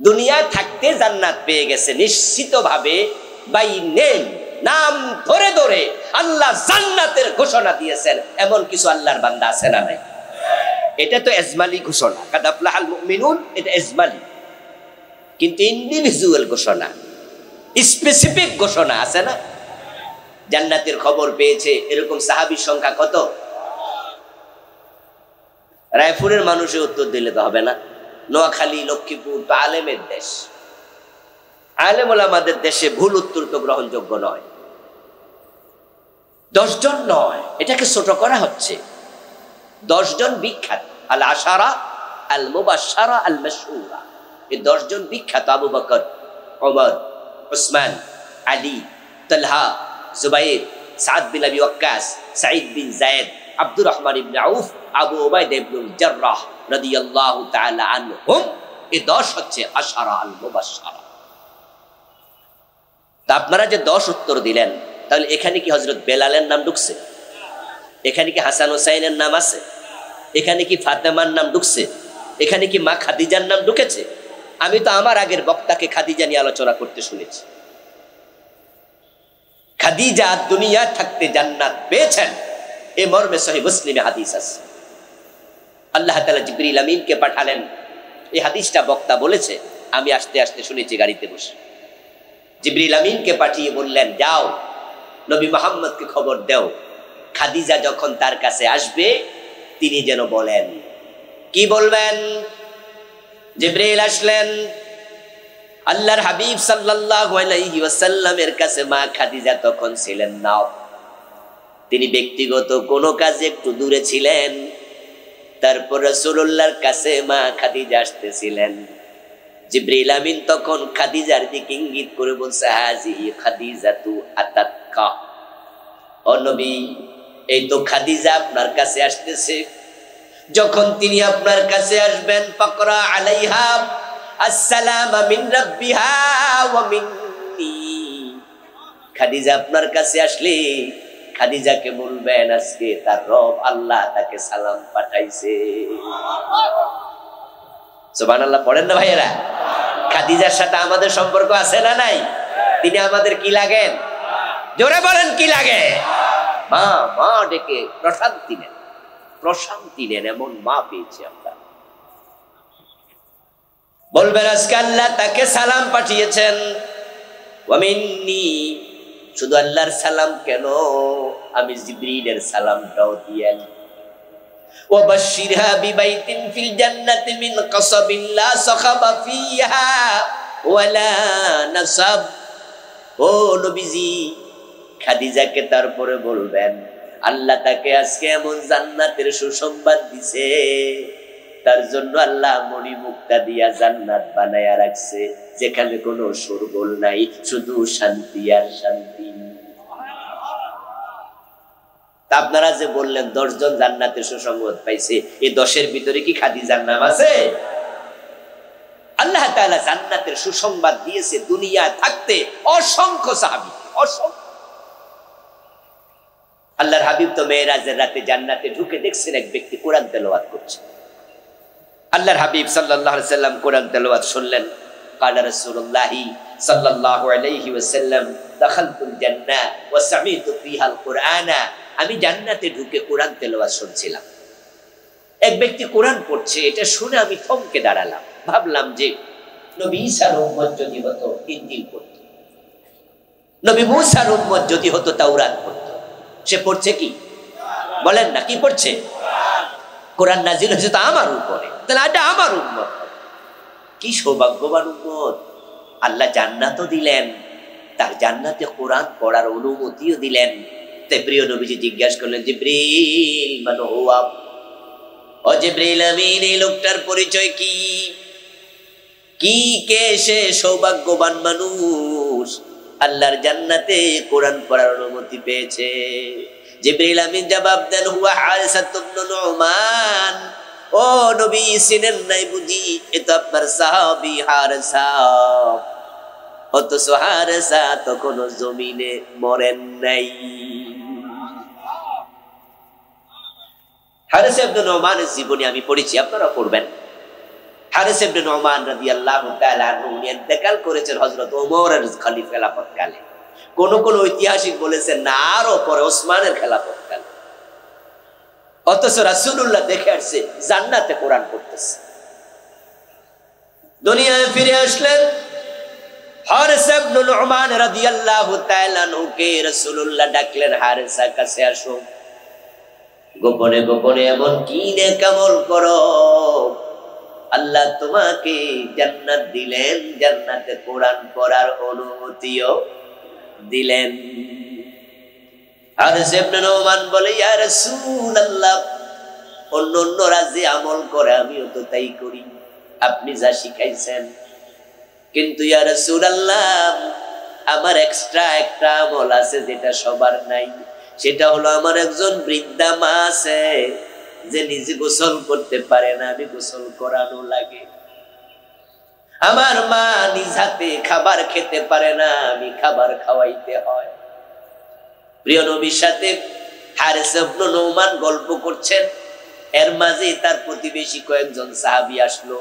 দুনিয়ায় থাকতে জান্নাত পেয়ে গেছে নিশ্চিতভাবে, বাই নেম, নাম ধরে ধরে আল্লাহ জান্নাতের ঘোষণা দিয়েছেন। এমন কিছু আল্লাহর বান্দা আছে না নাই? এটা তো এজমালি ঘোষণা, কাদ আফলাহাল মুমিনুন, এটা এজমালি। কিন্তু ইন্ডিভিজুয়াল ঘোষণা, স্পেসিফিক ঘোষণা আছে না? জান্নাতের খবর পেয়েছে এরকম সাহাবীর সংখ্যা কত? রায়পুরের মানুষে উত্তর দিলে তো হবে না। নোয়াখালী, লক্ষ্মীপুর তো আলেমের দেশ, আলেম ওলামাদের দেশে ভুল উত্তর তো গ্রহণযোগ্য নয়। 10 জন নয়, এটাকে ছোট করা হচ্ছে। 10 জন বিখ্যাত, আল আশারা আল মুবাশশারা আল মাশহুরা, এই 10 জন বিখ্যাত, আবু বকর, ওমর, উসমান, আলী, তালহা, জুবাইর, সাদ বিন আবি ওয়াক্কাস, সাঈদ বিন যায়েদ, আব্দুর রহমান ইবনে আউফ, আবু উবাইদা ইবনুল জাররাহ রাদিয়াল্লাহু তাআলা আনহুম। এই 10 হচ্ছে আশারা আল মুবাশশারা। তা আপনারা যে 10 উত্তর দিলেন, তাহলে এখানে কি হযরত বেলালের নাম ঢুকছে? এখানে কি হাসান হোসাইনের নাম আছে? এখানে কি ফাতেমার নাম ঢুকছে? এখানে কি মা খাদিজার নাম ঢুকেছে? আমি তো আমার আগের বক্তাকে খাদিজা নিয়ে আলোচনা করতে শুনেছি। খাদিজা দুনিয়া থাকতে জান্নাত পেয়েছেন, এই মর্মে সহিহ মুসলিমে হাদিস আছে। আল্লাহ তাআলা জিবরিল আমিনকে পাঠালেন, এই হাদিসটা বক্তা বলেছে, আমি আস্তে আস্তে শুনেছি গাড়িতে বসে। জিবরিল আমিনকে পাঠিয়ে বললেন, যাও নবী মুহাম্মদকে খবর দাও, খাদিজা যখন তার কাছে আসবে তিনি যেন বলেন। কি বলবেন? জিবরিল আসলেন, আল্লাহর হাবিব সাল্লাল্লাহু আলাইহি ওয়াসাল্লামের কাছে মা খাদিজা তখন ছিলেন না, তিনি ব্যক্তিগত কোনো কাজে একটু দূরে ছিলেন। তারপর রাসূলুল্লাহর কাছে মা খাদিজা আসতেছিলেন। জিবরিল আমিন তখন খাদিজার দিকে ইঙ্গিত করে বলছে, হাজিহি খাদিজাতু আতাতকা, ও নবী, এই তো খাদিজা আপনার কাছে আসতেছে। যখন তিনি আপনার কাছে আসবেন, ফাকরা আলাইহা আসসালামু মিন রাব্বিহা ওয়া মিন্নি, খাদিজা আপনার কাছে আসলে খাদিজাকে বলবেন আজকে তার রব আল্লাহ তাকে সালাম পাঠাইছে। সুবহানাল্লাহ পড়েন না ভাইয়েরা? খাদিজার সাথে আমাদের সম্পর্ক আছে না নাই? তিনি আমাদের কি লাগেন? জোরে বলেন, কি লাগে? মা, মা ডেকে প্রশান্তি নেন, প্রশান্তি নেন, এমন মা পেয়েছি আমরা। বলবেন আজকে আল্লাহ তাকে সালাম পাঠিয়েছেন। ওয়া মিন্নি, শুধু আল্লাহর সালাম কেন, আমি জিবরিলের সালামটাও দিয়েন। ওয়া বাশশিরহা বিবাইতিন ফিল জান্নাতি মিন কাসাবিন লা সাখাবা ফিহা ওয়ালা নাসাব। ও নবীজি, খাদিজাকে তারপরে বলবেন আল্লাহ তাকে আজকে এমন জান্নাতের সুসংবাদ দিছে, তার জন্য আল্লাহ মণি মুক্তা দিয়া জান্নাত বানায়া রাখছে, যেখানে কোনো শোরগোল নাই, শুধু শান্তি আর শান্তি। তা আপনারা যে বললেন 10 জন জান্নাতের সুসংবাদ পাইছে, এই 10-এর ভিতরে কি খাদিজার নাম আছে? আল্লাহ তাআলা জান্নাতের সুসংবাদ দিয়েছে দুনিয়া থাকতে অসংখ্য সাহাবী, অসংখ্য। আল্লাহর হাবিব তো মেরাজের রাতে জান্নাতে ঢুকে দেখছেন এক ব্যক্তি কোরআন তেলাওয়াত করছে। আল্লাহর হাবিব সাল্লাল্লাহু আলাইহি ওয়াসাল্লাম কোরআন তেলাওয়াত শুনলেন। قال رسول الله صلى الله عليه وسلم دخلت الجنة وسمعت فيها القرآن, আমি জান্নাতে ঢুকে কোরআন তেলাওয়াত শুনছিলাম। এক ব্যক্তি কোরআন পড়ছে, এটা শুনে আমি থমকে দাঁড়ালাম। ভাবলাম যে নবী ঈসার উম্মত যদি হতো ইনজিল পড়তো, নবী মুসার উম্মত যদি হতো তাওরাত পড়তো। সে পড়ছে কি? বলেন না, কি পড়ছে? কোরআন নাজিল হয়েছে তো আমার উপরে, তাহলে এটা আমার উম্মত। কি সৌভাগ্যবান উম্মত! আল্লাহ জান্নাতও দিলেন, তার জান্নাতে কোরআন পড়ার অনুমতিও দিলেন। তাই প্রিয় নবীজি জিজ্ঞাসা করলেন, জিবরিল মান হুয়া? ও জিবরিল আমিন, এই লোকটার পরিচয় কি? কি কে সে সৌভাগ্যবান মানুষ আল্লাহর জান্নাতে কোরআন পড়ার অনুমতি পেয়েছে? জিবরিল আমিন জবাব দেন, হুয়া হারিসা ইবনে নুমান। ও নবী, চিনেন নাই বুঝি? এটা আপনার সাহাবী হারিসা। অথচ হারিসা তখন জমিনে মরেন নাই। হারিসা ইবনে নুমানের জীবনী আমি পড়েছি, আপনারা পড়বেন। হারিস ইবনে নুমান রাদিয়াল্লাহু তাআলা আনহু ইন্তেকাল করেছেন হযরত ওমরের খেলাফত কালে। কোন কোন ঐতিহাসিক বলেছেন না, আরো পরে ওসমানের খেলাফত কালে। অথচ রাসূলুল্লাহ দেখে আসছে জান্নাতে কোরআন পড়তেছে। দুনিয়ায় ফিরে আসলেন হারিস ইবনে নুমান রাদিয়াল্লাহু তাআলা আনহুকে রাসূলুল্লাহ ডাকলেন, হারিসা কাছে আসো, গোপনে গোপনে এমন কি নেক আমল করো আল্লাহ তোমাকে জান্নাত দিলেন, জান্নাতে কোরআন পড়ার অনুমতিও দিলেন। হারিস ইবনে নুমান বলে, ইয়া রাসূলুল্লাহ, অন্যরা যে আমল করে আমিও তো তাই করি, আপনি যা শিখাইছেন, কিন্তু ইয়া রাসূলুল্লাহ আমার এক্সট্রা একটা আমল আছে যেটা সবার নাই। সেটা হলো আমার একজন বৃদ্ধা মা আছে যে নিজে গোসল করতে পারে না, আমি গোসল করানো লাগে। আমার মা নিজ হাতে খাবার খেতে পারে না, আমি খাবার খাওয়াইতে হয়। প্রিয় নবীর সাথে হারিস ইবনে নুমান গল্প করছেন, এর মাঝে তার প্রতিবেশী কয়েকজন সাহাবী আসলো।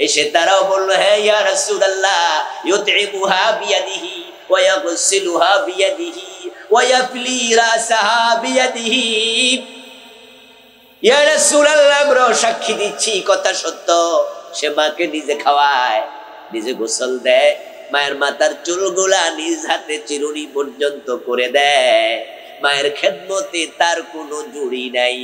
এসে তারাও বললো, হ্যাঁ ইয়া রাসূলুল্লাহ, ইউতইমুহা বিয়াদিহি ওয়া ইয়াগসিলুহা বিয়াদিহি ওয়া ইয়াফলি রাসাহা বিয়াদিহি। ইয়া রাসূলুল্লাহ, আমরা সাক্ষী দিচ্ছি কথা সত্য, সে মাকে নিজে খাওয়ায়, নিজে গোসল দেয়, মায়ের মাথার চুলগুলা নিজ হাতে চিরুনি পর্যন্ত করে দেয়, মায়ের খেদমতে তার কোনো জুড়ি নাই।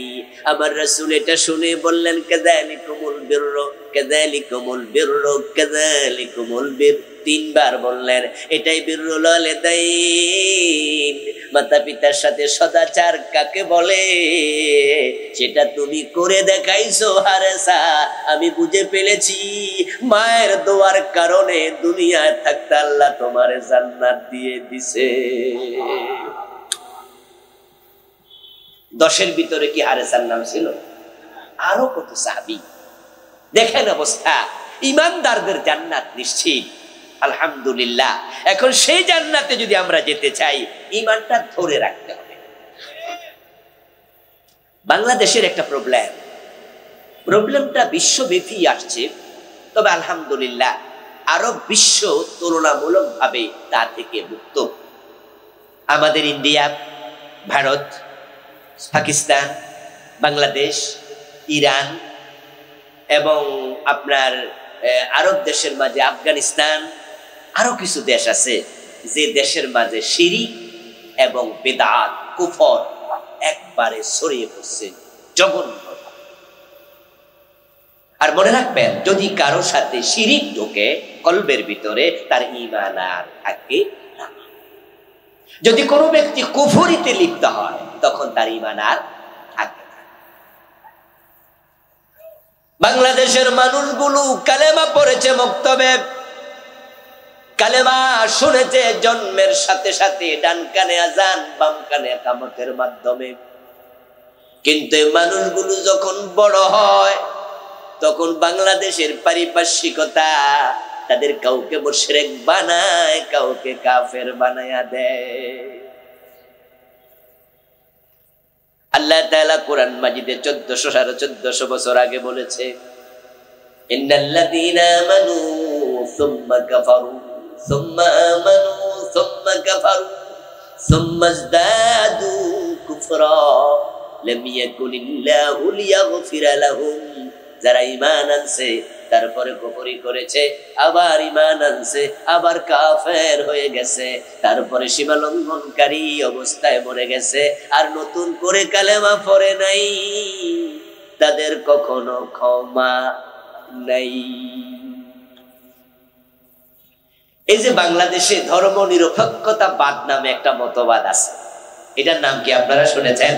আমার রাসূল এটা শুনে বললেন, কাযালিকুমুল বিররু কাযালিকুমুল বিররু কাযালিকুমুল বির, তিনবার বললেন, এটাই বিররুল ওয়ালিদাইন, মাতা পিতার সাথে সদাচার কাকে বলে সেটা তুমি করে দেখাইছো হারেসা। আমি বুঝে ফেলেছি মায়ের দোয়ার কারণে দুনিয়ায় থাকতে আল্লাহ তোমার জান্নাত দিয়ে দিছে। 10 ভিতরে কি হারেসার নাম ছিল? আরো কত সাহাবী। দেখেন অবস্থা, ইমানদারদের জান্নাত নিশ্চিত, আলহামদুলিল্লাহ। এখন সেই জান্নাতে যদি আমরা যেতে চাই, ঈমানটা ধরে রাখতে হবে। বাংলাদেশের একটা প্রবলেমটা বিশ্বব্যাপী আসছে, তবে আলহামদুলিল্লাহ আরব বিশ্ব তুলনামূলকভাবে তা থেকে মুক্ত। আমাদের ইন্ডিয়া, ভারত, পাকিস্তান, বাংলাদেশ, ইরান এবং আপনার আরব দেশের মাঝে আফগানিস্তান, আরো কিছু দেশ আছে যে দেশের মাঝে শিরিক এবং বেদাত কুফর একবারে ছড়িয়ে পড়ছে জঘন্য। আর মনে রাখবেন, যদি কারো সাথে শিরিক ঢোকে কলবের ভিতরে, তার ঈমান আর থাকে না। যদি কোনো ব্যক্তি কুফরিতে লিপ্ত হয়, তখন তার ঈমান আর থাকে না। বাংলাদেশের মানুষগুলো কালেমা পড়েছে মক্তবে, কালেমা শুনেছে জন্মের সাথে সাথে, ডান কানে আজান বাম কানে কামতের মাধ্যমে। কিন্তু এই মানুষগুলো যখন বড় হয়, তখন বাংলাদেশের পারিপার্শ্বিকতা তাদের কাউকে মুশরিক বানায়, কাউকে কাফের বানায়া দেয়। আল্লাহ তাআলা কোরআন মাজিদে 1400 বছর আগে বলেছে, ইন্নাল্লাযীনা আমানু সুম্মা কাফারু সুম্মা আমানু সুম্মা কাফারু সুম্মা ইজদাদু কুফরা লাম ইয়াকুনিল্লাহু লিয়াগফিরা লাহুম। যারা ঈমান আনছে তারপরে কুফরি করেছে, আবার ঈমান আনছে, আবার কাফের হয়ে গেছে, তারপরে সীমা লঙ্ঘনকারী অবস্থায় মরে গেছে, আর নতুন করে কালেমা পড়ে নাই, তাদের কখনো ক্ষমা নাই। এই যে বাংলাদেশে ধর্ম নিরপেক্ষতাবাদ নামে একটা মতবাদ আছে, এটার নাম কি আপনারা শুনেছেন?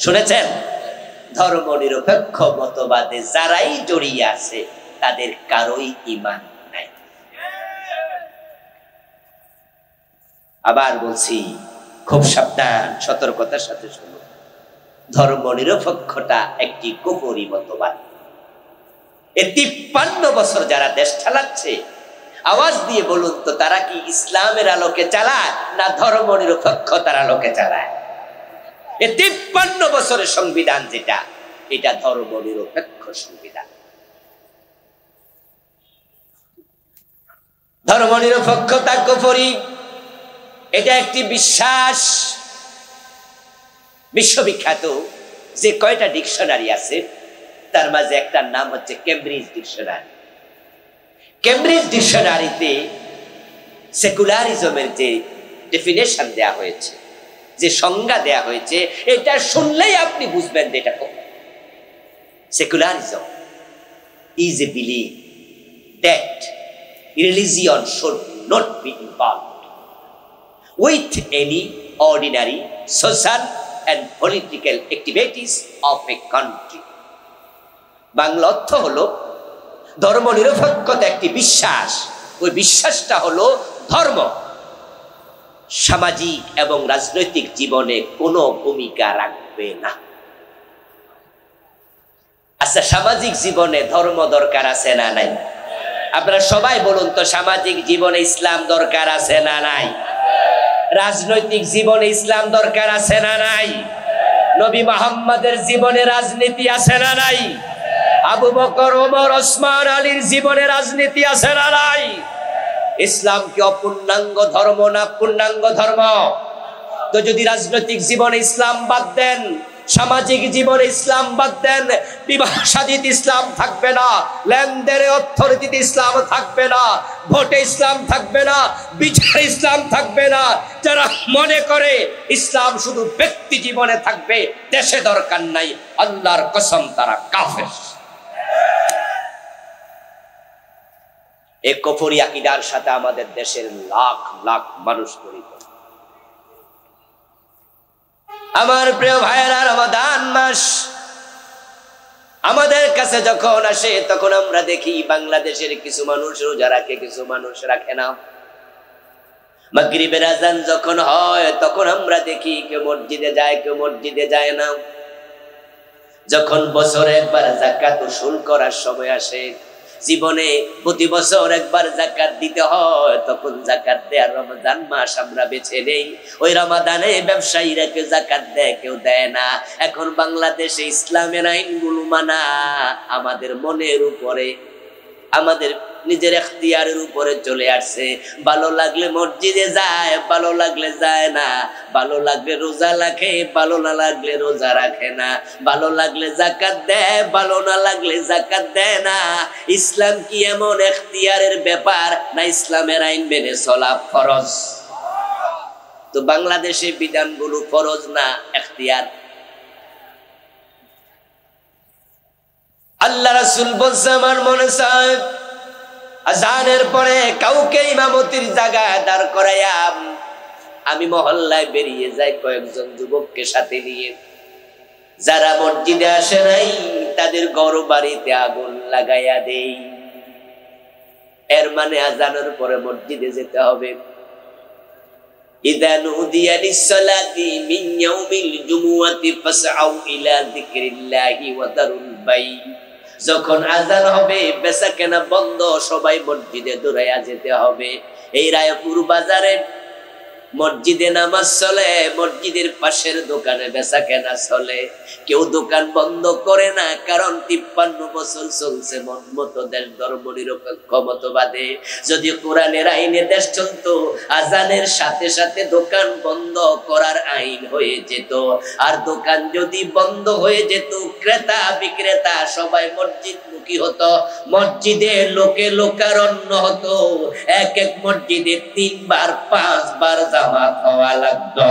শুনেছেন? ধর্ম নিরপেক্ষ মতবাদে যারাই জড়িয়ে আছে, তাদের কারোই ঈমান নাই। আবার বলছি, খুব সাবধান, সতর্কতার সাথে শুনুন। ধর্ম নিরপেক্ষতা একটি কুফরি মতবাদ। 53 বছর যারা দেশ চালাচ্ছে, আওয়াজ দিয়ে বলুন তো, তারা কি ইসলামের আলোকে চালায় না ধর্ম নিরপেক্ষতার আলোকে চালায়? 53 বছরের সংবিধান যেটা, এটা ধর্ম নিরপেক্ষ সংবিধান। ধর্মনিরপেক্ষতা কুফরি, এটা একটি বিশ্বাস। বিশ্ববিখ্যাত যে কয়টা ডিকশনারি আছে তার মাঝে একটা নাম হচ্ছে কেমব্রিজ ডিকশনারি। কেমব্রিজ ডিকশনারিতে সেকুলারিজমের যে ডেফিনেশন দেয়া হয়েছে, যে সংজ্ঞা দেয়া হয়েছে, এটা শুনলেই আপনি বুঝবেন যে এটা কোন। Secularism is a belief that religion should not be involved with any ordinary social and political activities of a country. Bangla অর্থ হলো ধর্মনিরপেক্ষতা একটি বিশ্বাস, ওই বিশ্বাসটা হলো ধর্ম সামাজিক এবং রাজনৈতিক জীবনে কোনো ভূমিকা রাখবে না। আচ্ছা, সামাজিক জীবনে ধর্ম দরকার আছে না নাই? আপনারা সবাই বলুন তো, সামাজিক জীবনে ইসলাম দরকার আছে না নাই? রাজনৈতিক জীবনে ইসলাম দরকার আছে না নাই? নবী মুহাম্মদের জীবনে রাজনীতি আছে না নাই? আবু বকর, ওমর, ওসমান, আলীর জীবনে রাজনীতি আছে না নাই? ইসলাম কি অপূর্ণাঙ্গ ধর্ম না পূর্ণাঙ্গ ধর্ম? তো যদি রাজনৈতিক জীবনে ইসলাম বাদ দেন, সামাজিক জীবনে ইসলাম বাদ দেন, বিবাহ শাদীতে ইসলাম থাকবে না, লেনদেনে অর্থনীতিতে ইসলাম থাকবে না, ভোটে ইসলাম থাকবে না, বিচারে ইসলাম থাকবে না। যারা মনে করে ইসলাম শুধু ব্যক্তি জীবনে থাকবে, দেশে দরকার নাই, আল্লাহর কসম তারা কাফের। এই কুফরি আকীদার সাথে আমাদের দেশের লাখ লাখ মানুষ জড়িত। আমার প্রিয় ভাইয়েরা, রমাদান মাস আমাদের কাছে যখন আসে তখন আমরা দেখি বাংলাদেশের কিছু মানুষ রোজা রাখে, কিছু মানুষ রাখে না। মাগরিবের আযান যখন হয় তখন আমরা দেখি কেউ মসজিদে যায়, কেউ মসজিদে যায় না। যখন বছরে একবার যাকাত উসুল করার সময় আসে, জীবনে প্রতি বছর একবার যাকাত দিতে হয়, তখন যাকাত দেয়ার রমজান মাস আমরা বেছে নেই। ওই রমাদানে ব্যবসায়ীরা কেউ যাকাত দেয়, কেউ দেয় না। এখন বাংলাদেশে ইসলামের আইনগুলো মানা আমাদের মনের উপরে, আমাদের নিজের এখতিয়ারের উপরে চলে আসছে। ভালো লাগলে মসজিদে যায়, ভালো লাগলে যায় না, ভালো লাগলে রোজা রাখে, ভালো না লাগলে রোজা রাখে না, ভালো লাগলে যাকাত দেয়, ভালো না লাগলে যাকাত দেয় না। ইসলাম কি এমন এখতিয়ারের ব্যাপার না ইসলামের আইন মেনে চলা ফরজ? তো বাংলাদেশে বিধানগুলো ফরজ না এখতিয়ার? আল্লাহ রাসূল বলছে, আমার মনে চায় আযানের পরে কাউকে ইমামতির জায়গায় দাঁড় করাইয়া আমি মহল্লায় বেরিয়ে যাই কয়েকজন যুবককে সাথে নিয়ে। যারা মসজিদে আসে নাই তাদের ঘর বাড়িতে আগুন লাগাইয়া দেই। এর মানে আযানের পরে মসজিদে যেতে হবে। ইযা নুদিয়া লিস-সালাতি মিন ইয়াউমিল জুমুআতি ফাসআউ ইলা যিকরিল্লাহি ওয়া দারুল বাই। যখন আযান হবে বেচাকেনা বন্ধ, সবাই মসজিদে দৌড়াইয়া যেতে হবে। এই রায়পুর বাজারে মসজিদে নামাজ চলে, মসজিদের পাশের দোকানে বেচাকেনা চলে। কেউ দোকান বন্ধ করে না, কারণ 53 বছর চলছে মন মতো দেশ, ধর্ম নিরপেক্ষ মতবাদে। যদি কোরআনের আইনে দেশ চলতো, আযানের সাথে সাথে দোকান বন্ধ করার আইন হয়ে যেত। আর দোকান যদি বন্ধ হয়ে যেত, ক্রেতা বিক্রেতা সবাই মসজিদমুখী হতো, মসজিদে লোকে লোকারণ্য হতো। এক এক মসজিদে 3 বার 5 বার জামাত হওয়া লাগতো।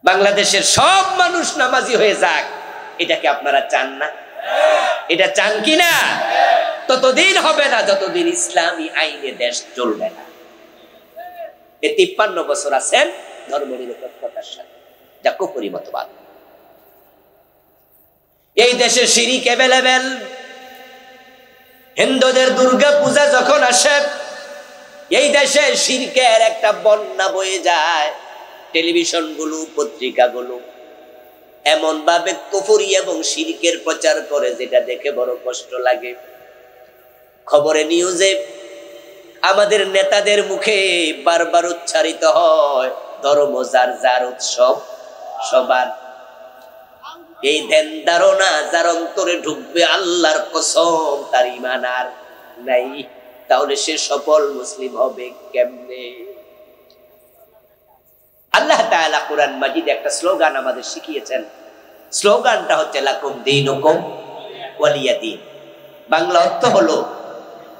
বাংলাদেশের সব মানুষ নামাজি হয়ে যাক, এটাকে আপনারা চান না? এটা চান কি না? ততদিন হবে না যতদিন ইসলামী আইনে দেশ চলবে না। এই 53 বছর আছেন ধর্মনিরপেক্ষতার সাথে, যা কুফরি মতবাদ। এই দেশে শিরিক অ্যাভেলেবেল। হিন্দুদের দুর্গা পূজা যখন আসে, এই দেশে শিরকের একটা বন্যা বয়ে যায়। টেলিভিশনগুলো, পত্রিকাগুলো এমন ভাবে কুফরি এবং শিরকের প্রচার করে, যেটা দেখে বড় কষ্ট লাগে। খবরে, নিউজে আমাদের নেতাদের মুখে বারবার উচ্চারিত হয়, ধর্ম যার যার, উৎসব সবার। এই ধ্যান ধারণা যার অন্তরে ঢুকবে, আল্লাহর কসম তার ঈমান আর নাই। তাহলে সে সফল মুসলিম হবে কেমনে? আল্লাহ তাআলা কোরআন মাজিদে একটা স্লোগান আমাদের শিখিয়েছেন। স্লোগানটা হচ্ছে লাকুম দীনুকুম ওয়ালিয়া দীন। বাংলা অর্থ হলো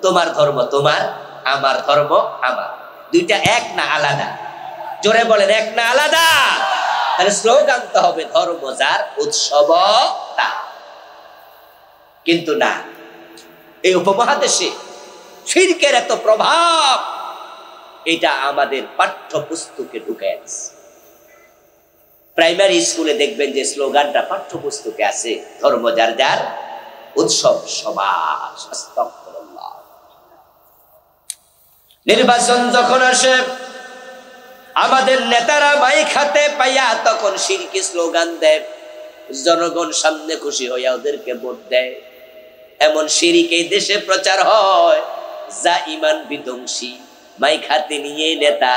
তোমার ধর্ম তোমার, আমার ধর্ম আমার। দুইটা এক না আলাদা? জোরে বলেন, এক না আলাদা? তাহলে স্লোগান তো হবে ধর্ম যার, উৎসব তার। কিন্তু না, এই উপমহাদেশে শিরকের এত প্রভাব, এটা আমাদের পাঠ্যপুস্তকে ঢুকে আছে। প্রাইমারি স্কুলে দেখবেন যে স্লোগানটা পাঠ্যপুস্তকে আছে, ধর্ম যার যার, উৎসব সবার। আস্তাগফিরুল্লাহ। নির্বাচন যখন আসে, আমাদের নেতারা মাইক হাতে পাইয়া তখন শিরকি স্লোগান দেয়, জনগণ সামনে খুশি হইয়া ওদেরকে ভোট দেয়। এমন শিরক এই দেশে প্রচার হয় যা ঈমান বিধ্বংসী। মাইক হাতে নিয়ে নেতা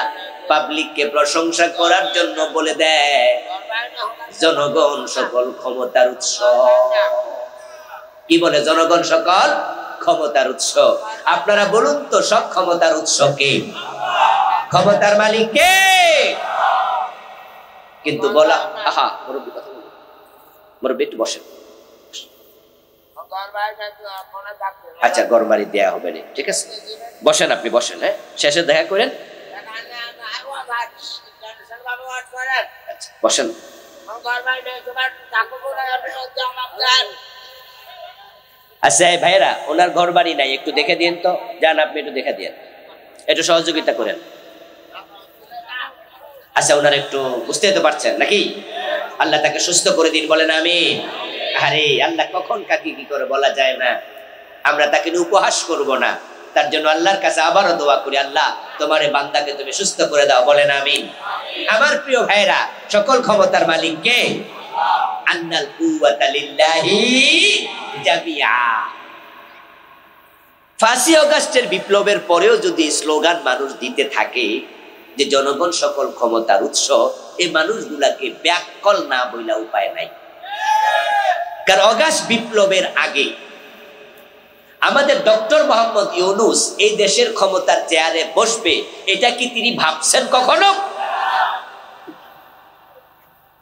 পাবলিককে প্রশংসা করার জন্য বলে দেয় জনগণ সকল ক্ষমতার উৎস। কি বলে? জনগণ সকল ক্ষমতার উৎস। আপনারা বলুন তো, সব ক্ষমতার উৎস কে? ক্ষমতার মালিক কে? কিন্তু বলা, আহা মুরব্বী কথা বলুন, মুরব্বী একটু বসেন। আচ্ছা, গরবাড়ি দেয়া হবে না, ঠিক আছে, বসেন, আপনি বসেন। হ্যাঁ, শেষে দেখা করেন। আচ্ছা, বসেন। আচ্ছা ভাইরা, ওনার ঘর বাড়ি নাই, একটু দেখে দিন তো। যান, আপনি একটু দেখে দিন, একটু সহযোগিতা করেন। আচ্ছা, ওনার একটু বুঝতে তো পারছেন নাকি? আল্লাহ তাকে সুস্থ করে দিন, বলেন আমিন। আরে আল্লাহ কখন কাকে কি করে বলা যায় না। আমরা তাকে উপহাস করব না, তার জন্য আল্লাহর কাছে আবারও দোয়া করি, আল্লাহ তোমার এই বান্দাকে তুমি সুস্থ করে দাও, বলেন আমিন। আমার প্রিয় ভাইরা, সকল ক্ষমতার মালিক কে? আন্নাল কুওয়াতা লিল্লাহি জামিআ। 5ই আগস্টের বিপ্লবের পরেও যদি স্লোগান মানুষ দিতে থাকে যে জনগণ সকল ক্ষমতার উৎস, এই মানুষগুলাকে ব্যাককল না বইলা উপায় নাই। কারণ আগস্ট বিপ্লবের আগে আমাদের ডক্টর মোহাম্মদ ইউনূস এই দেশের ক্ষমতার চেয়ারে বসবে, এটা কি তিনি ভাবছেন কখনো?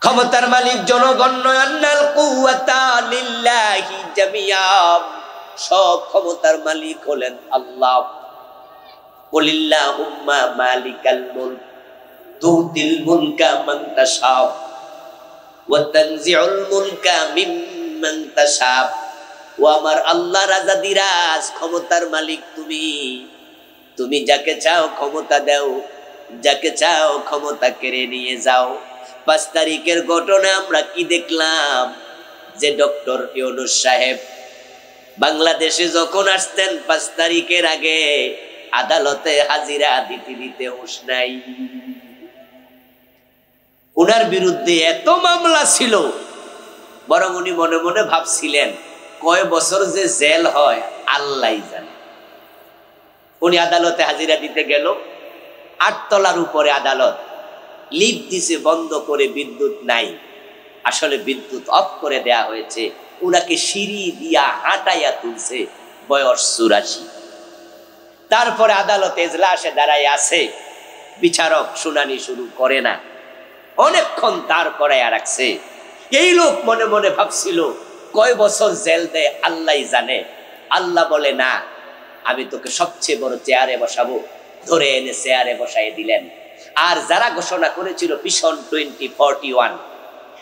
ক্ষমতার মালিক জনগণ নয়। আন্নাল কুওয়াতা লিল্লাহি জামিআ। সব ক্ষমতার মালিক হলেন আল্লাহ। কুলিল্লাহুম্মা মালিকাল মুলক তুতিল মুলকা মান তাশা ওয়া তানজিউল মুলকা মিম্মান তাশা। ও আমার আল্লাহ, রাজা দিরাজ, ক্ষমতার মালিক তুমি। তুমি যাকে চাও ক্ষমতা দাও, যাকে চাও ক্ষমতা কেড়ে নিয়ে যাও। 5 তারিখের ঘটনা আমরা কি দেখলাম? যে ডক্টর ইউনূস সাহেব বাংলাদেশে যখন আসতেন 5 তারিখের আগে, আদালতে হাজিরা দিতে দিতে হুঁশ নাই। উনার বিরুদ্ধে এত মামলা ছিল, বরং উনি মনে মনে ভাবছিলেন কয় বছর যে জেল হয় আল্লাহই জানে। উনি আদালতে হাজিরা দিতে গেল, 8 তলার উপরে আদালত, লিফট দিছে বন্ধ করে, বিদ্যুৎ নাই। আসলে বিদ্যুৎ অফ করে দেয়া হয়েছে। উনাকে সিঁড়ি দিয়া হাঁটাইয়া তুলছে, বয়স 84। তারপরে আদালতে এজলাসে দাঁড়ায় আছে, বিচারক শুনানি শুরু করে না, অনেকক্ষণ দাঁড় করাইয়া রাখছে। এই লোক মনে মনে ভাবছিল কয় বছর জেল দেয় আল্লাহই জানে। আল্লাহ বলে, না, আমি তোকে সবচেয়ে বড় চেয়ারে বসাবো। ধরে এনে চেয়ারে বসাই দিলেন। আর যারা ঘোষণা করেছিল ভিশন 2041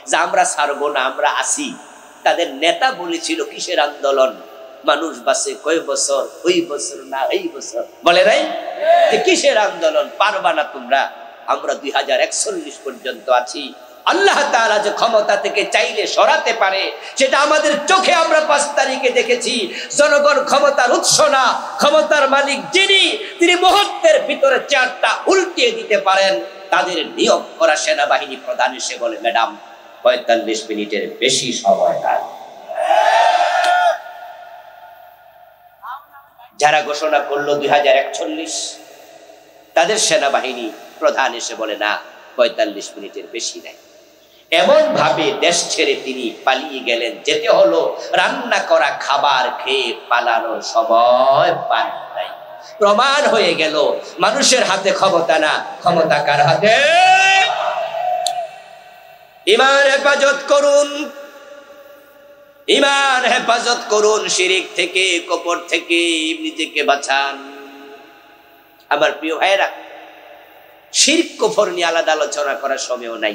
যে আমরা ছাড়বো না, আমরা আসি, তাদের নেতা বলেছিল কিসের আন্দোলন? মানুষ বাঁচে কয় বছর, ওই বছর না এই বছর, বলে নাই যে কিসের আন্দোলন, পারবা না তোমরা, আমরা 2041 পর্যন্ত আছি। আল্লাহ তাআলা যে ক্ষমতা থেকে চাইলে সরাতে পারে, সেটা আমাদের চোখে আমরা 5 তারিখে দেখেছি। জনগণ ক্ষমতার উৎস না, ক্ষমতার মালিক যিনি, তিনি মুহূর্তের ভিতরে চেয়ারটা উল্টিয়ে দিতে পারেন। তাদের নিয়োগ করা সেনাবাহিনী প্রধান এসে বলে, ম্যাডাম 45 মিনিটের বেশি সময় নাই। যারা ঘোষণা করলো 2041, তাদের সেনাবাহিনী প্রধান এসে বলে, না, 45 মিনিটের বেশি নাই। এমন ভাবে দেশ ছেড়ে তিনি পালিয়ে গেলেন, যেতে হলো রান্না করা খাবার খেয়ে পালানোর সময় পান নাই। প্রমাণ হয়ে গেল মানুষের হাতে ক্ষমতা না, ক্ষমতা কার হাতে? ঈমান হেফাজত করুন, ঈমান হেফাজত করুন, শিরিক থেকে, কপট থেকে নিজেকে বাঁচান। আমার প্রিয় ভাইরা, শিরক কুফর নিয়ে আলাদা আলোচনা করার সময়ও নাই,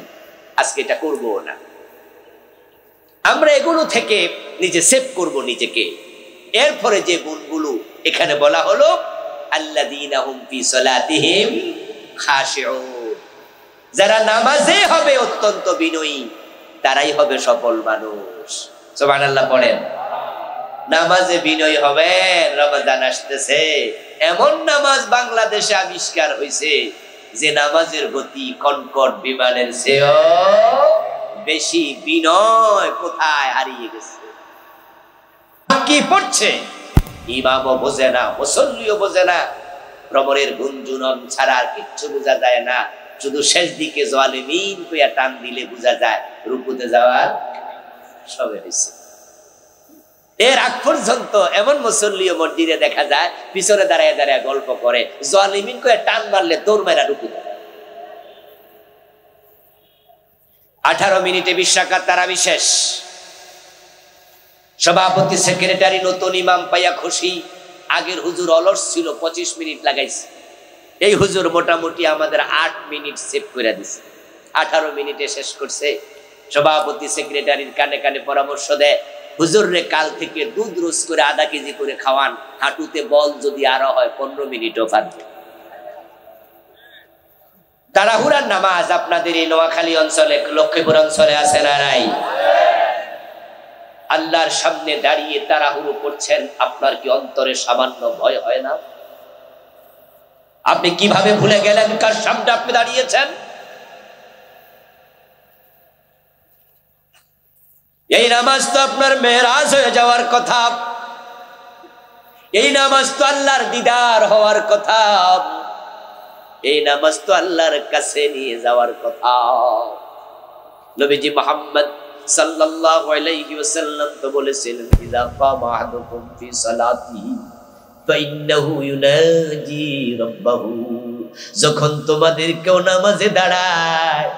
আজকে এটা করবো না। আমরা এগুলো থেকে নিজে সেভ করব নিজেকে। এরপরে যে গুণগুলো এখানে বলা হলো, আল্লাযীনা হুম ফি সালাতিহিম খাশিউন, যারা নামাজে হবে অত্যন্ত বিনয়ী, তারাই হবে সফল মানুষ। সুবহানাল্লাহ পড়েন। নামাজে বিনয়ী হবেন। রমজান আসতেছে, এমন নামাজ বাংলাদেশে আবিষ্কার হয়েছে যে নামাজের গতি কনকট বিমানের চেয়েও বেশি। বিনয় কোথায় হারিয়ে গেছে? কি পড়ছে ইমামও বোঝে না, মুসল্লিও বোঝে না, প্রবরের গুঞ্জুনন ছাড়া আর কিচ্ছু বোঝা যায় না। শুধু শেষ দিকে জালিমিন কইয়া টান দিলে বোঝা যায় রুকুতে যাওয়ার সবে হয়েছে। এর আগ পর্যন্ত এমন মুসল্লিও মসজিদে দেখা যায় পিছনে দাঁড়ায় দাঁড়ায় গল্প করে, জালিমিন কইয়া টান মারলে দৌড় মেরা রুকুতে। 18 মিনিটে 20 রাকাত তারাবি শেষ। সভাপতি সেক্রেটারি নতুন ইমাম পাইয়া খুশি। আগের হুজুর অলস ছিল, 25 মিনিট লাগাইছে। এই হুজুর মোটামুটি আমাদের 8 মিনিট সেভ করে দিছে, 18 মিনিটে শেষ করছে। সভাপতি সেক্রেটারির কানে কানে পরামর্শ দেয়, হুজুর রে কাল থেকে দুধ রোজ করে 1/2 কেজি করে খাওয়ান, হাঁটুতে বল যদি আরো হয় 15 মিনিটও পারবে। তাড়াহুড়ার নামাজ আপনাদের এই নোয়াখালী অঞ্চলে, লক্ষ্মীপুর অঞ্চলে আছে না নাই? আল্লাহর সামনে দাঁড়িয়ে তাড়াহুড়ো করছেন, আপনার কি অন্তরে সামান্য ভয় হয় না? আপনি কিভাবে ভুলে গেলেন কার সামনে আপনি দাঁড়িয়েছেন? এই নামাজ তো আপনার মেরাজ হয়ে যাওয়ার কথা, এই নামাজ তো আল্লাহর দিদার হওয়ার কথা, এই নামাজ তো আল্লাহর কাছে নিয়ে যাওয়ার কথা। নবীজি মুহাম্মদ সাল্লাল্লাহু আলাইহি ওয়াসাল্লাম তো বলেছিলেন, ইযা কামা আহাদুকুম ফি সালাতিহি ফাইন্নাহু ইউনাজি রাব্বাহু, যখন তোমাদের কেউ নামাজে দাঁড়ায়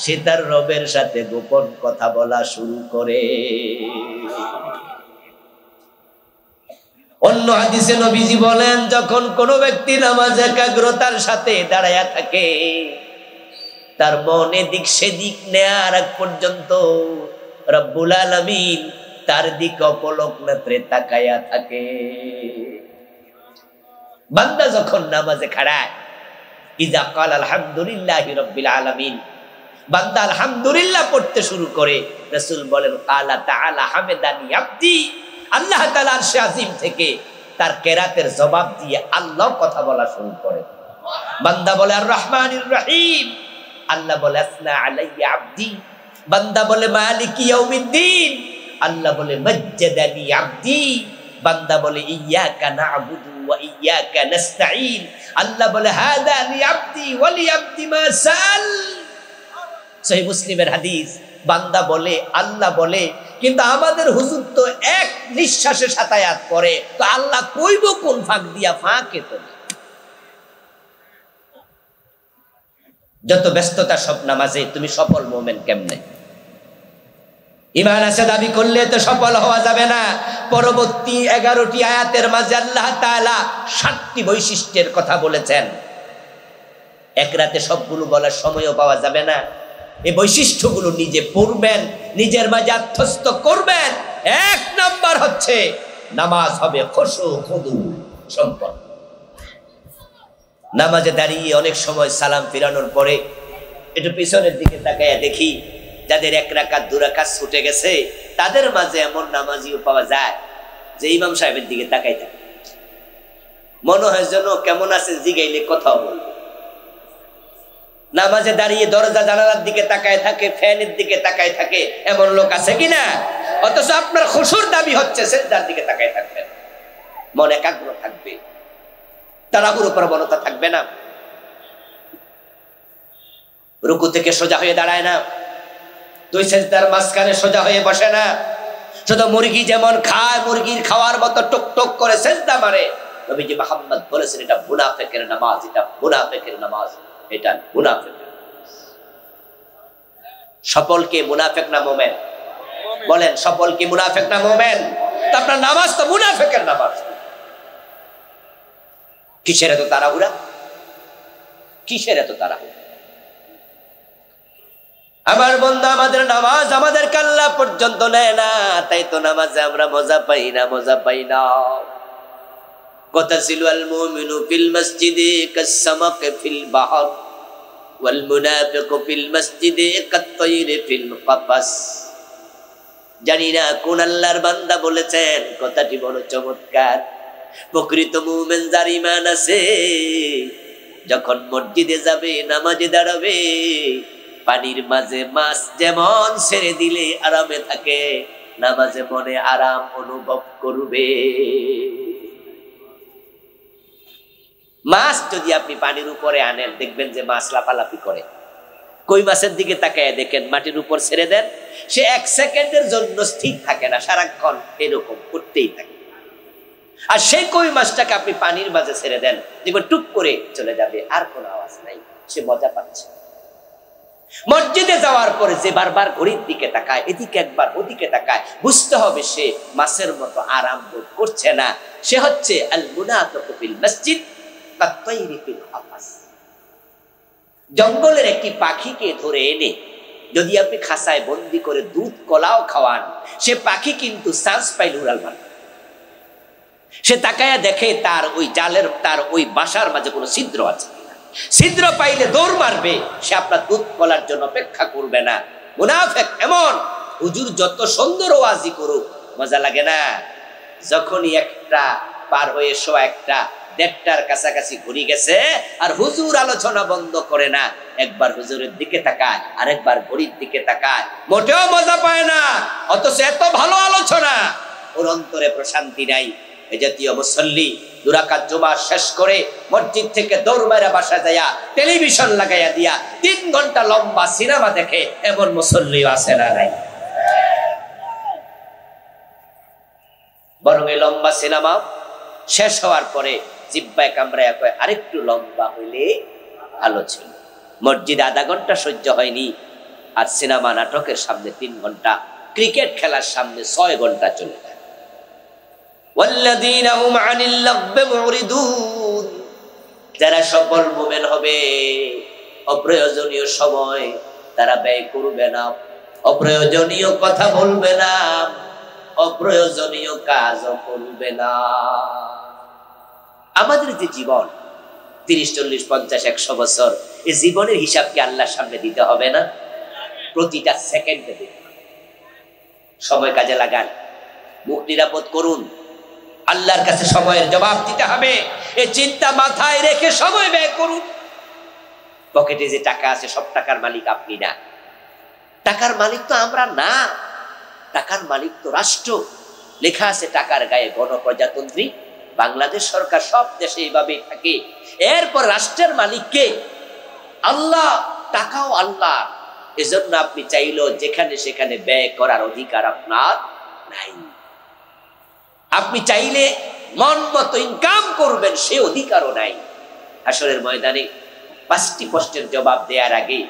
সে তার রবের সাথে গোপন কথা বলা শুরু করে। অন্য হাদিসে নবীজি বলেন, যখন কোন ব্যক্তি নামাজে একাগ্রতার সাথে দাঁড়ায়া থাকে, তার মনে দিক সেদিক নেয়ার আগ পর্যন্ত রব্বুল আলামিন তার দিকে অপলক নেত্রে তাকায়া থাকে। বান্দা যখন নামাজে খাড়ায়, ইজা ক্বাল আলহামদুলিল্লাহি রাব্বিল আলামিন, বান্দা আলহামদুলিল্লাহ পড়তে শুরু করে, রাসূল বলেন, ক্বালা তাআলা হামিদানি আবদি, আল্লাহ তাআলা আরশে আজিম থেকে তার কেরাতের জবাব দিয়ে আল্লাহ কথা বলা শুরু করে। বান্দা বলে আর রহমানির রহিম, আল্লাহ বলে আসনা আলাইয়া আবদি, বান্দা বলে মালিকি ইয়াউমিদ্দিন, আল্লাহ বলে মাজ্জাদানি আবদি, বান্দা বলে ইয়াকা না'বুদু ওয়া ইয়াকা নাস্তাঈন, আল্লাহ বলে হাদা লি আবদি ওয়া লি আবদি মা সাল। সহিহ মুসলিমের হাদিস। বান্দা বলে, আল্লাহ বলে, কিন্তু আমাদের হুজুর তো এক নিঃশ্বাসে সাতায়াত করে, তো আল্লাহ কইব কোন ফাঁক দিয়া? ফাঁকে তো যত ব্যস্ততা সব নামাজে, তুমি সফল মুমিন কেমনে? ঈমান আছে দাবি করলে তো সফল হওয়া যাবে না। পরবর্তী 11টি আয়াতের মাঝে আল্লাহ তাআলা 7টি বৈশিষ্ট্যের কথা বলেছেন। এক রাতে সবগুলো বলার সময়ও পাওয়া যাবে না। এই বৈশিষ্ট্যগুলো নিজে পড়বেন, নিজের মাঝে আত্মস্থ করবেন। 1 নাম্বার হচ্ছে নামাজ হবে খুশু খুদু সম্পন্ন। নামাজে দাঁড়িয়ে অনেক সময় সালাম ফিরানোর পরে একটু পিছনের দিকে তাকায়া দেখি, যাদের 1 রাকাত 2 রাকাত ছুটে গেছে, তাদের মাঝে এমন নামাজিও পাওয়া যায় যে ইমাম সাহেবের দিকে তাকাই থাকে, মনে হয় যেন কেমন আছে জিগাইলে কথাও বলবে। নামাজে দাঁড়িয়ে দরজা জানালার দিকে তাকায় থাকে, ফ্যানের দিকে তাকায় থাকে, এমন লোক আছে কিনা? অথচ আপনার খুশুর দাবি হচ্ছে সিজদার দিকে তাকায় থাকবেন, মন একাগ্র থাকবে, তাড়াহুড়ো প্রবণতা থাকবে না, রুকু থেকে সোজা হয়ে দাঁড়ায় না, দুই সেজদার মাঝখানে সোজা হয়ে বসে না, শুধু মুরগি যেমন খায় মুরগির খাওয়ার মতো টুক টুক করে সেজদা মারে। নবীজি মুহাম্মদ বলেছেন এটা মুনাফিকের নামাজ, এটা মুনাফিকের নামাজ, এটা মুনাফিক। সফল কি মুনাফিক না মুমিন? বলেন সফল কি মুনাফিক না মুমিন? তো আপনার নামাজ তো মুনাফিকের নামাজ। কিসের এত তাড়াহুড়া? কিসের এত তাড়াহুড়া? আমার বন্ধু, আমাদের নামাজ আমাদের কাল্লা পর্যন্ত নেয় না, তাই তো নামাজে আমরা মজা পাই না, মজা পাই না। কথা ছিল আল মুমিনু ফিল মসজিদে কাসসামাক ফিল বাহর ওয়াল মুনাফিকু ফিল মসজিদে কাত-তায়রি ফিল কাফাস। জানি না কোন আল্লাহর বান্দা বলেছেন, কথাটি বড় চমৎকার। প্রকৃত মুমিন যার ঈমান আছে, যখন মসজিদে যাবে, নামাজে দাঁড়াবে, পানির মাঝে মাছ যেমন ছেড়ে দিলে আরামে থাকে, নামাজে মনে আরাম অনুভব করবে। মাছ যদি আপনি পানির উপরে আনেন, দেখবেন যে মাছ লাফালাফি করে। কই মাছের দিকে তাকায় দেখেন, মাটির উপর ছেড়ে দেন, সে 1 সেকেন্ডের জন্য স্থির থাকে না, সারাক্ষণ এরকম করতেই থাকে। আর সেই কই মাছটাকে আপনি পানির মাঝে ছেড়ে দেন, দেখবেন টুক করে চলে যাবে, আর কোনো আওয়াজ নাই, সে মজা পাচ্ছে। মসজিদে যাওয়ার পরে যে বারবার ঘড়ির দিকে তাকায়, এদিকে একবার ওদিকে তাকায়, বুঝতে হবে সে মাছের মতো আরাম বোধ করছে না। সে হচ্ছে আল মুনাফিকু ফিল মসজিদ কাত-তায়রি ফিল কাফাস। জঙ্গলের একটি পাখিকে ধরে এনে যদি আপনি খাঁচায় বন্দি করে দুধ কলাও খাওয়ান, সে পাখি কিন্তু চান্স পাইল উড়াল মারবে। সে তাকায়া দেখে তার ওই জালের, তার ওই বাসার মাঝে কোনো ছিদ্র আছে, ছিদ্র পাইলে দৌড় মারবে, সে আপনার দুধ কলার জন্য অপেক্ষা করবে না। মুনাফিক এমন, হুজুর যত সুন্দর ওয়াজি করুক মজা লাগে না। যখনই একটা পার হয়ে 100 1:30টার কাছাকাছি ঘুরি গেছে, আর হুজুর আলোচনা বন্ধ করে না, একবার হুজুরের দিকে তাকায়, আরেকবার ঘড়ির দিকে তাকায়, মোটেও মজা পায় না। অথচ এত ভালো আলোচনা, ওর অন্তরে প্রশান্তি নাই। এ জাতীয় মুসল্লি 2 রাকাত জুমা শেষ করে মসজিদ থেকে দৌড় মারা বাসা যায়া টেলিভিশন লাগাইয়া দিয়া 3 ঘন্টা লম্বা সিনেমা দেখে, এমন মুসল্লি আছে না নাই? বরং এই লম্বা সিনেমা শেষ হওয়ার পরে জিব্বায় কামড়ায় কয় আরেকটু লম্বা হইলে ভালো ছিল। মসজিদে আধা ঘন্টা সহ্য হয়নি, আর সিনেমা নাটকের সামনে 3 ঘন্টা, ক্রিকেট খেলার সামনে 6 ঘন্টা চলে যায়। ওয়াল্লাযীনা হুম আনিল লাগবি মুরিদুন, যারা সফল মুমিন হবে, অপ্রয়োজনীয় সময় তারা ব্যয় করবে না, অপ্রয়োজনীয় কথা বলবে না, অপ্রয়োজনীয় কাজও করবে না। আমাদের যে জীবন 30 40 50 100 বছর, এই জীবনের হিসাব কি আল্লাহর সামনে দিতে হবে না? প্রতিটা সেকেন্ডে দিতে হবে। সময় কাজে লাগান, মুখ নিরাপদ করুন, আল্লাহর কাছে সময়ের জবাব দিতে হবে। এই চিন্তা মাথায় রেখে সময় ব্যয় করুন। পকেটে যে টাকা আছে সব টাকার মালিক আপনি না, টাকার মালিক তো আমরা না, টাকার মালিক তো রাষ্ট্র। লেখা আছে টাকার গায়ে গণপ্রজাতন্ত্রী বাংলাদেশ সরকার, সব দেশে এইভাবে থাকে। এরপর রাষ্ট্রের মালিককে আল্লাহ, টাকাও আল্লাহ। এজন্য আপনি চাইলেও যেখানে সেখানে ব্যয় করার অধিকার আপনার নাই। আপনি চাইলে মন মতো ইনকাম করবেন, সে অধিকারও নাই। হাসরের ময়দানে 5টি প্রশ্নের জবাব দেওয়ার আগে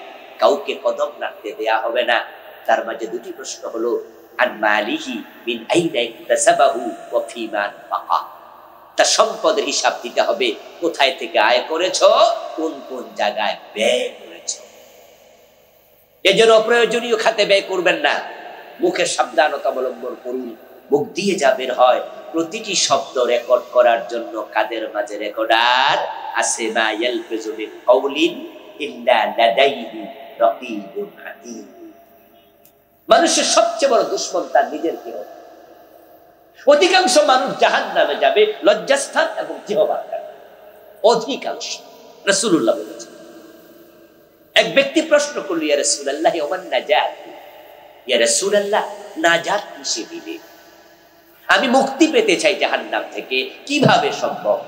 কাউকে কদম নাড়তে দেয়া হবে না। তার মাঝে 2টি প্রশ্ন হলো আন মালিহি মিন আইনা ইকতাসাবাহু ওয়া ফীমা আনফাকা। তার সম্পদের হিসাব দিতে হবে, কোথায় থেকে আয় করেছো, কোন কোন জায়গায় ব্যয় করেছো। এজন্য অপ্রয়োজনীয় খাতে ব্যয় করবেন না। মুখের সাবধানতা অবলম্বন করুন। মুখ দিয়ে যা বের হয় প্রতিটি শব্দ রেকর্ড করার জন্য কাদের মাঝে রেকর্ডার আছে। মা ইয়ালফিযু মিন কাওলিন ইল্লা লাদাইহি রাকীবুন আতীদ। মানুষের সবচেয়ে বড় দুশমন তার নিজের দেহ। অধিকাংশ মানুষ জাহান্নামে যাবে লজ্জাস্থান এবং জিহ্বার কারণে, অধিকাংশ। রাসূলুল্লাহ বলেছেন। এক ব্যক্তি প্রশ্ন করল, ইয়া রাসূলুল্লাহ ওমান নাজাত, ইয়া রাসূলুল্লাহ নাজাত কিসে দিবে? আমি মুক্তি পেতে চাই জাহান্নাম থেকে, কিভাবে সম্ভব?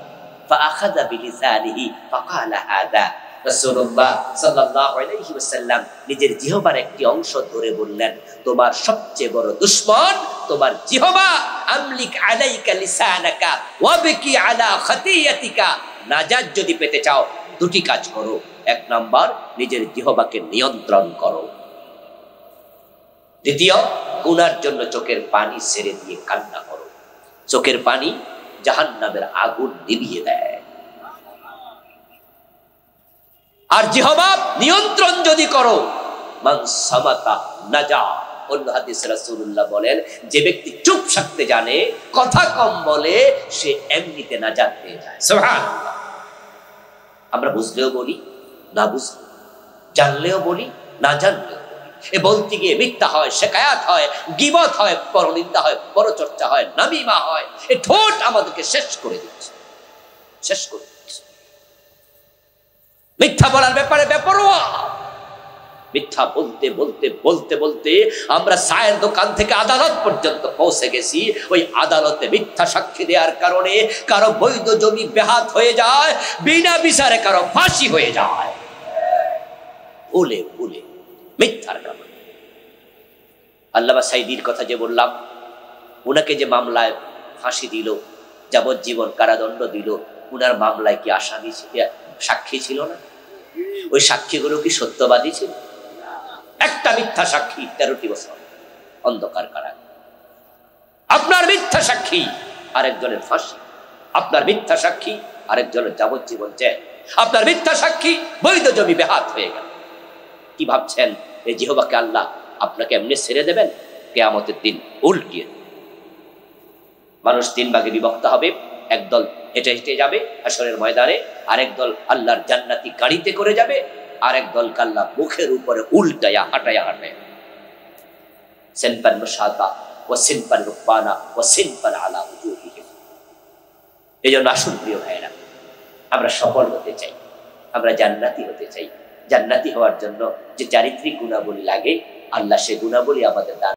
ফাআখাযা বিলিসানিহি ফাকালা হাদা রাসূলুল্লাহ সাল্লাল্লাহু আলাইহি ওয়াসাল্লাম নিজের জিহবার একটি অংশ ধরে বললেন, তোমার সবচেয়ে বড় দুশমন তোমার জিহবা। আমলিক আলাইকা লিসানাকা ওয়াবকি আলা খাতিয়াতিকা। নাজাত যদি পেতে চাও দুটি কাজ করো। এক নাম্বার, নিজের জিহবাকে নিয়ন্ত্রণ করো। দ্বিতীয়, গুনার জন্য চোখের পানি ছেড়ে দিয়ে কান্না করো। চোখের পানি জাহান্নামের আগুন নিভিয়ে দেয়। আর জিহবা নিয়ন্ত্রণ যদি করো, মান সামাতা নাজা। অন্য হাদিসে রাসূলুল্লাহ বলেন, যে ব্যক্তি চুপ থাকতে জানে, কথা কম বলে, সে এমনিতে নাজাত পেয়ে যায়। সুবহানাল্লাহ। আমরা বুঝলেও বলি, না বুঝলেও, জানলেও বলি, না জানলেও বলি। এ বলতে গিয়ে মিথ্যা হয়, শিকায়াত হয়, গীবত হয়, পরনিন্দা হয়, পরচর্চা হয়, নামিমা হয়। এ ঠোঁট আমাদেরকে শেষ করে দিচ্ছে, শেষ করে দিচ্ছে। মিথ্যা বলার ব্যাপারে বেপরোয়া। মিথ্যা বলতে বলতে বলতে বলতে আমরা চায়ের দোকান থেকে আদালত পর্যন্ত পৌঁছে গেছি। ওই আদালতে মিথ্যা সাক্ষী দেওয়ার কারণে কারো বৈধ জমি বেহাত হয়ে যায়, বিনা বিচারে কারো ফাঁসি হয়ে যায়, ভুলে ভুলে মিথ্যার কারণে। আল্লামা সাঈদীর কথা যে বললাম, উনাকে যে মামলায় ফাঁসি দিল, যাবজ্জীবন কারাদণ্ড দিল, উনার মামলায় কি আসামি সাক্ষী ছিল না? ওই সাক্ষীগুলো কি সত্যবাদী ছিল? একটা মিথ্যা সাক্ষী 13টি বছর অন্ধকার কারাগার। আপনার মিথ্যা সাক্ষী আরেকজনের ফাঁসি, আপনার মিথ্যা সাক্ষী আরেকজনের যাবজ্জীবন জেল, আপনার মিথ্যা সাক্ষী বৈধ জমি বেহাত হয়ে গেল। কি ভাবছেন এই জিহবাকে আল্লাহ আপনাকে এমনি ছেড়ে দেবেন? কিয়ামতের দিন উল্টিয়ে মানুষ 3 ভাগে বিভক্ত হবে। একদল হেঁটে হেঁটে যাবে হাশরের ময়দানে, আরেক দল আল্লাহর জান্নাতি গাড়িতে করে যাবে, আরেক দল আল্লাহ মুখের উপরে উল্টায়া হাঁটায়া হাঁটায়া। সিনফান মুশাতা ওয়া সিনফান রুকবানা ওয়া সিনফান আলা উজুহিহিম। এজন্য আসুন প্রিয় ভাইরা, আমরা সফল হতে চাই, আমরা জান্নাতি হতে চাই। জান্নাতি হওয়ার জন্য যে চারিত্রিক গুণাবলী লাগে, আল্লাহ সে গুণাবলী আমাদের দান